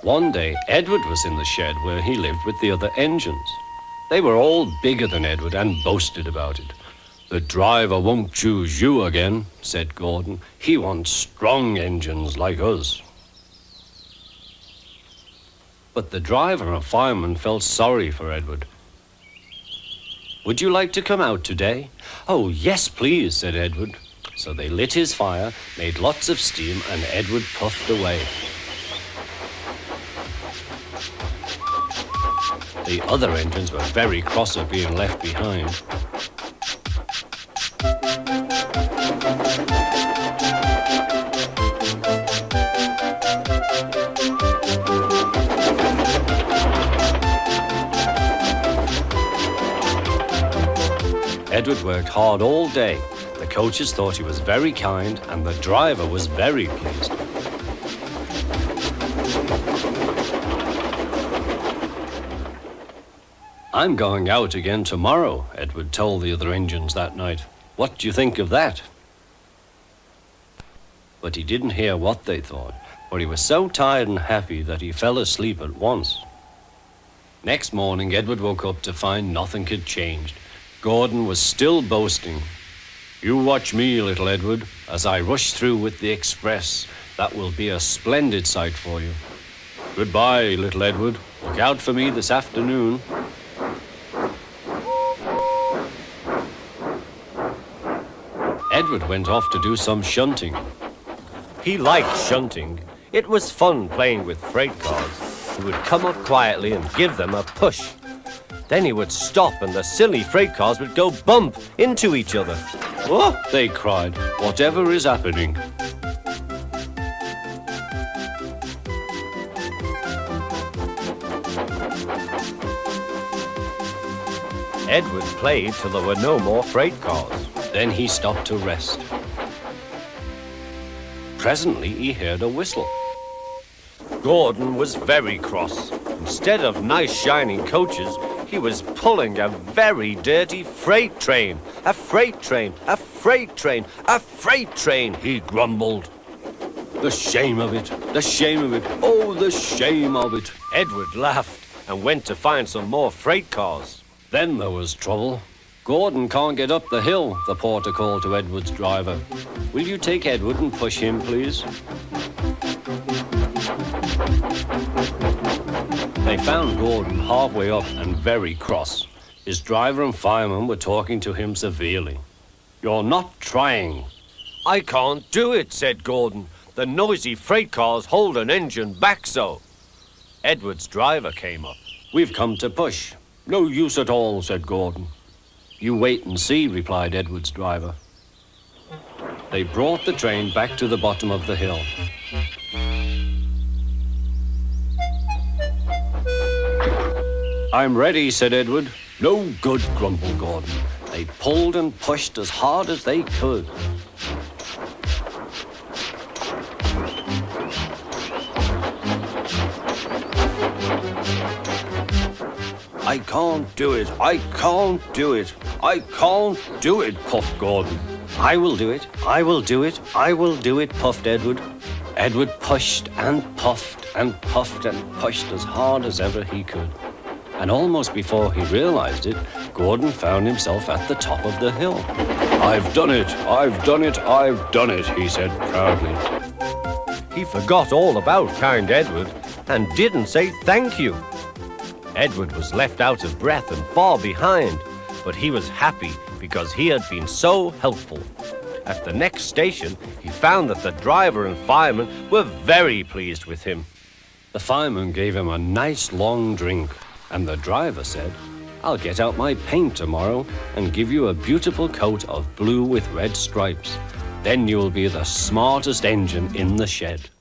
One day, Edward was in the shed where he lived with the other engines. They were all bigger than Edward and boasted about it. "The driver won't choose you again," said Gordon. "He wants strong engines like us." But the driver and fireman felt sorry for Edward. "Would you like to come out today?" "Oh, yes, please," said Edward. So they lit his fire, made lots of steam, and Edward puffed away. The other engines were very cross at being left behind. Edward worked hard all day. The coaches thought he was very kind, and the driver was very pleased. "I'm going out again tomorrow," Edward told the other engines that night. "What do you think of that?" But he didn't hear what they thought, for he was so tired and happy that he fell asleep at once. Next morning, Edward woke up to find nothing had changed. Gordon was still boasting. "You watch me, little Edward, as I rush through with the express. That will be a splendid sight for you. Goodbye, little Edward. Look out for me this afternoon." Edward went off to do some shunting. He liked shunting. It was fun playing with freight cars. He would come up quietly and give them a push. Then he would stop and the silly freight cars would go bump into each other. "Oh," they cried, "whatever is happening?" Edward played till there were no more freight cars. Then he stopped to rest. Presently he heard a whistle. Gordon was very cross. Instead of nice shining coaches, he was pulling a very dirty freight train. "A freight train, a freight train, a freight train," he grumbled. "The shame of it, the shame of it, oh, the shame of it." Edward laughed and went to find some more freight cars. Then there was trouble. "Gordon can't get up the hill," the porter called to Edward's driver. "Will you take Edward and push him, please?" They found Gordon halfway up and very cross. His driver and fireman were talking to him severely. "You're not trying." "I can't do it," said Gordon. "The noisy freight cars hold an engine back so." Edward's driver came up. "We've come to push." "No use at all," said Gordon. "You wait and see," replied Edward's driver. They brought the train back to the bottom of the hill. "I'm ready," said Edward. "No good," grumbled Gordon. They pulled and pushed as hard as they could. "I can't do it, I can't do it, I can't do it," puffed Gordon. "I will do it, I will do it, I will do it," puffed Edward. Edward pushed and puffed and puffed and pushed as hard as ever he could. And almost before he realized it, Gordon found himself at the top of the hill. "I've done it, I've done it, I've done it," he said proudly. He forgot all about kind Edward and didn't say thank you. Edward was left out of breath and far behind, but he was happy because he had been so helpful. At the next station, he found that the driver and fireman were very pleased with him. The fireman gave him a nice long drink, and the driver said, "I'll get out my paint tomorrow and give you a beautiful coat of blue with red stripes. Then you'll be the smartest engine in the shed."